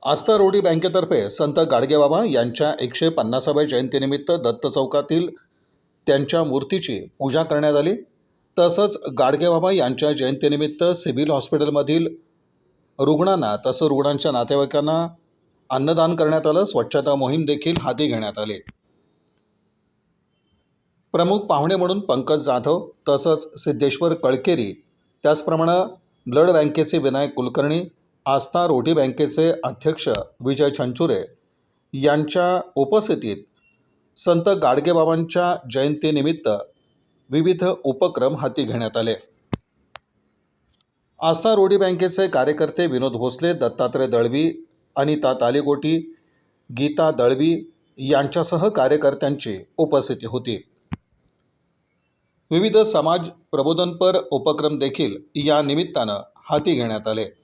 आस्था रोडी बँकेतर्फे संत गाडगेबाबा यांच्या 150व्या जयंतीनिमित्त दत्त चौकातील त्यांच्या मूर्तीची पूजा करण्यात आली. तसंच गाडगेबाबा यांच्या जयंतीनिमित्त सिव्हिल हॉस्पिटलमधील रुग्णांना तसंच रुग्णांच्या नातेवाईकांना अन्नदान करण्यात आलं. स्वच्छता मोहीम देखील हाती घेण्यात आली. प्रमुख पाहुणे म्हणून पंकज जाधव तसंच सिद्धेश्वर कळकेरी, त्याचप्रमाणे ब्लड बँकेचे विनायक कुलकर्णी, आस्था रोटी बँकेचे अध्यक्ष विजय छंचुरे यांच्या उपस्थितीत संत गाडगेबाबांच्या जयंतीनिमित्त विविध उपक्रम हाती घेण्यात आले. आस्था रोटी बँकेचे कार्यकर्ते विनोद भोसले, दत्तात्रय दळवी, अनिता तालेगोटी, गीता दळवी यांच्यासह कार्यकर्त्यांची उपस्थिती होती. विविध समाज प्रबोधनपर उपक्रम देखील या निमित्तानं हाती घेण्यात आले.